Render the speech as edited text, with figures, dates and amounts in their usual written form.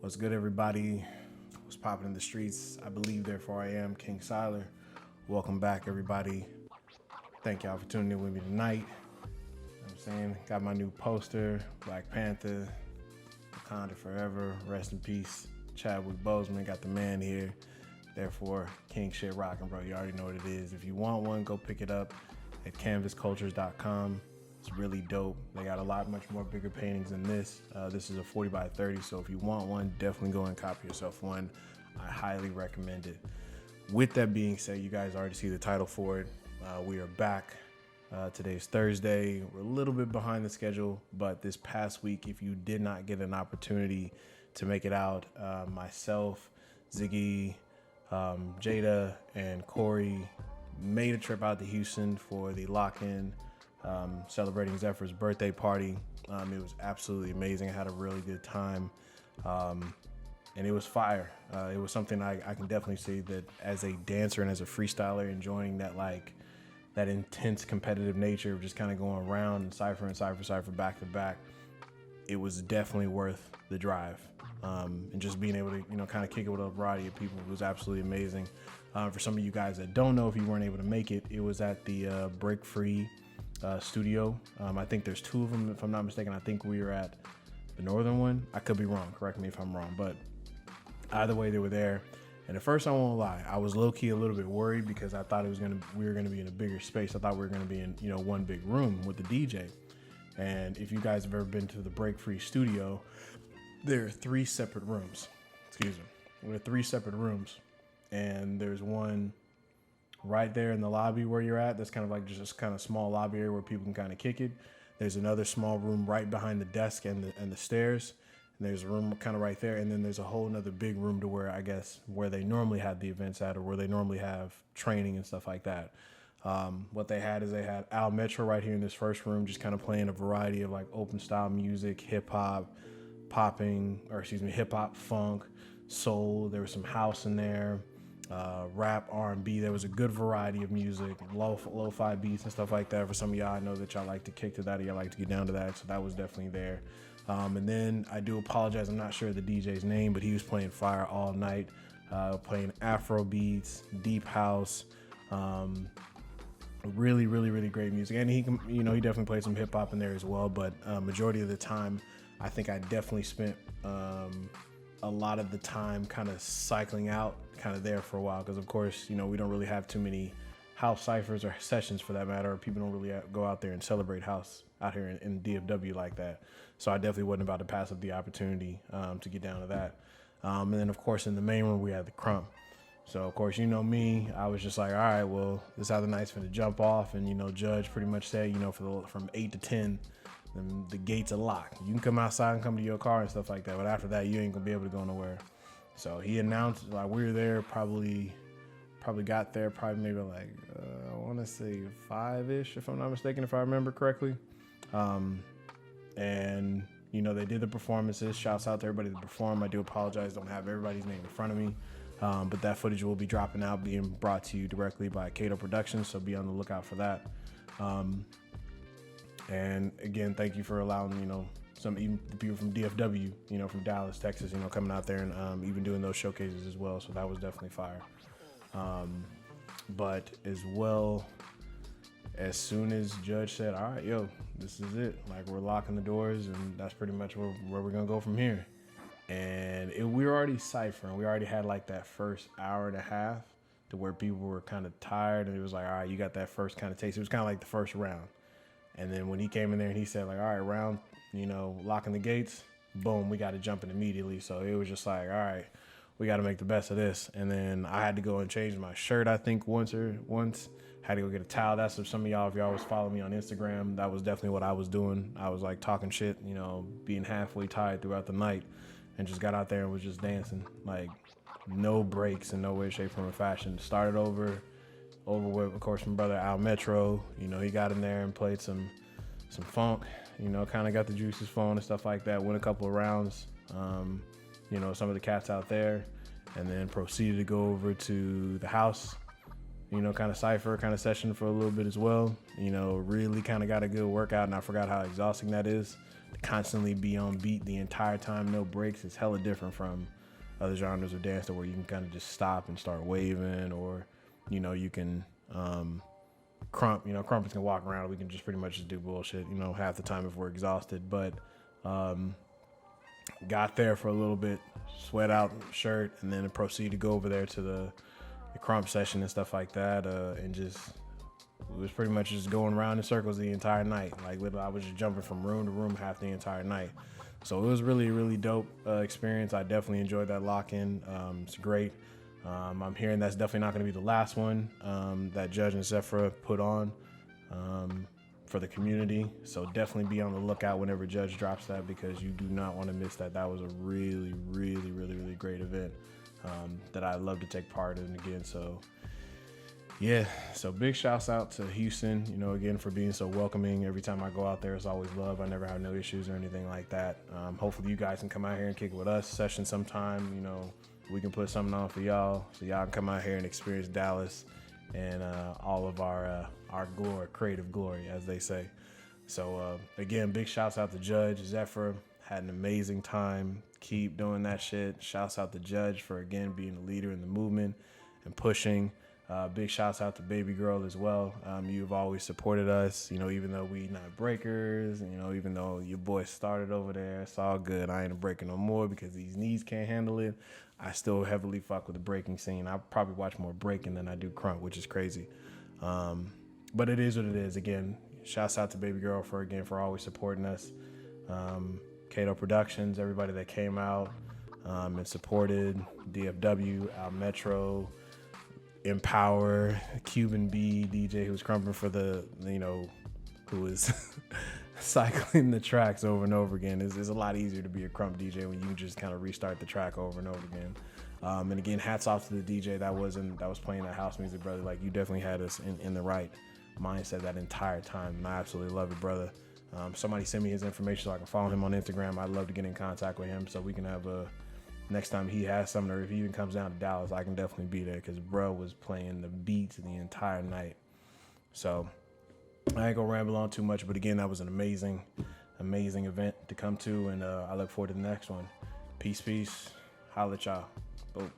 What's good, everybody? What's popping in the streets? I believe, therefore I am, King Sylar. Welcome back, everybody. Thank y'all for tuning in with me tonight. You know what I'm saying? Got my new poster, Black Panther, Wakanda Forever, rest in peace, Chadwick Boseman. Got the man here. Therefore, King shit rocking, bro. You already know what it is. If you want one, go pick it up at canvascultures.com. It's really dope. They got a lot much more bigger paintings than this. This is a 40 by 30, so if you want one, definitely go and copy yourself one. I highly recommend it. With that being said, you guys already see the title for it. We are back. Today's Thursday. We're a little bit behind the schedule, but this past week, if you did not get an opportunity to make it out, myself, Ziggy, Jada, and Corey made a trip out to Houston for the lock-in, celebrating Zephyr's birthday party. It was absolutely amazing. I had a really good time, and it was fire. It was something I can definitely say that as a dancer and as a freestyler, enjoying that intense competitive nature of just kind of going around and cypher back to back. It was definitely worth the drive. And just being able to, kind of kick it with a variety of people was absolutely amazing. For some of you guys that don't know, if you weren't able to make it, it was at the Break Free studio. I think there's two of them, if I'm not mistaken. I think we were at the northern one. I could be wrong. Correct me if I'm wrong. But either way, they were there. And at first, I won't lie, I was low-key a little bit worried because I thought we were gonna be in a bigger space. I thought we were gonna be in, one big room with the DJ. And if you guys have ever been to the Break Free studio, there are three separate rooms. Excuse me. There are three separate rooms, and there's one right there in the lobby where you're at. That's kind of like just kind of small lobby area where people can kind of kick it. There's another small room right behind the desk and the stairs. And there's a room kind of right there, and then there's a whole another big room to where, I guess, where they normally had the events at, or where they normally have training and stuff like that. What they had is they had Al Metro right here in this first room, just kind of playing a variety of like open style music, hip hop, hip hop, funk, soul. There was some house in there, rap, R&B. There was a good variety of music, lo-fi beats and stuff like that. For some of y'all, I know that y'all like to kick to that, or y'all like to get down to that, so that was definitely there. And then I do apologize, I'm not sure the DJ's name, but he was playing fire all night, playing Afro beats, deep house, really, really, really great music. And he definitely played some hip hop in there as well. But majority of the time, I think I definitely spent a lot of the time kind of cycling out, kind of there for a while, because of course, we don't really have too many house ciphers or sessions for that matter. People don't really go out there and celebrate house out here in DFW like that. So I definitely wasn't about to pass up the opportunity to get down to that. And then of course in the main room we had the crump. So of course, me, I was just like, all right, well, this is how the night's gonna jump off. And Judge pretty much said, from 8 to 10, then the gates are locked. You can come outside and come to your car and stuff like that, but after that, you ain't gonna be able to go nowhere. So he announced, like, we were there probably got there maybe like I want to say 5-ish, if I'm not mistaken, if I remember correctly. And they did the performances. Shouts out to everybody that performed. I do apologize, don't have everybody's name in front of me, but that footage will be dropping out, being brought to you directly by Cato Productions, so be on the lookout for that. And again, thank you for allowing even the people from DFW, from Dallas, Texas, coming out there and even doing those showcases as well. So that was definitely fire. But as well, as soon as Judge said, all right, yo, this is it. Like, we're locking the doors, and that's pretty much where we're going to go from here. And we were already ciphering. We already had like that first hour and a half to where people were kind of tired. And it was like, all right, you got that first kind of taste. It was kind of like the first round. And then when he came in there and he said, like, all right, round, locking the gates, boom, we got to jump in immediately. So it was just like, all right, we got to make the best of this. And then I had to go and change my shirt, I think, once. Had to go get a towel. That's for some of y'all, if y'all was following me on Instagram, that was definitely what I was doing. I was like talking shit, being halfway tired throughout the night, and just got out there and was just dancing. Like, no breaks in no way, shape, form, or fashion. Started over with, of course, my brother Al Metro. He got in there and played some funk, kind of got the juices flowing and stuff like that. Went a couple of rounds, some of the cats out there, and then proceeded to go over to the house, kind of cypher kind of session for a little bit as well. Really kind of got a good workout, and I forgot how exhausting that is. To constantly be on beat the entire time, no breaks, is hella different from other genres of dance where you can kind of just stop and start waving, or, you can, crump, crumpets can walk around. We can just pretty much just do bullshit, half the time if we're exhausted. But got there for a little bit, sweat out shirt, and then proceed to go over there to the crump session and stuff like that, and just it was pretty much just going around in circles the entire night. Like literally, I was just jumping from room to room half the entire night. So it was really, really dope experience. I definitely enjoyed that lock-in. It's great. I'm hearing that's definitely not going to be the last one that Judge and Zephyr put on for the community. So definitely be on the lookout whenever Judge drops that, because you do not want to miss that. That was a really, really, really, really great event that I love to take part in again. So yeah, so big shouts out to Houston, again, for being so welcoming. Every time I go out there, it's always love. I never have no issues or anything like that. Hopefully you guys can come out here and kick it with us, session sometime. We can put something on for y'all, so y'all can come out here and experience Dallas and all of our glory, creative glory, as they say. So again, big shouts out to Judge, Zephyr. Had an amazing time. Keep doing that shit. Shouts out to Judge for, again, being a leader in the movement and pushing. Big shouts out to Baby Girl as well. You've always supported us, even though we not breakers, even though your boy started over there. It's all good. I ain't a breaker no more because these knees can't handle it. I still heavily fuck with the breaking scene. I probably watch more breaking than I do crunk, which is crazy. But it is what it is. Again, shouts out to Baby Girl for always supporting us. Cato Productions, everybody that came out and supported, DFW, Al Metro, Empower, Cuban B, DJ who's crumping for the, who was cycling the tracks over and over again. It's a lot easier to be a crump DJ when you just kind of restart the track over and over again. And again, hats off to the DJ that was playing that house music, brother. Like, you definitely had us in the right mindset that entire time, and I absolutely love it, brother. Somebody send me his information so I can follow him on Instagram. I'd love to get in contact with him so we can have next time he has something, or if he even comes down to Dallas, I can definitely be there, because bro was playing the beats the entire night. So I ain't gonna ramble on too much, but again, that was an amazing event to come to, and I look forward to the next one. Peace. Holla at y'all. Boom.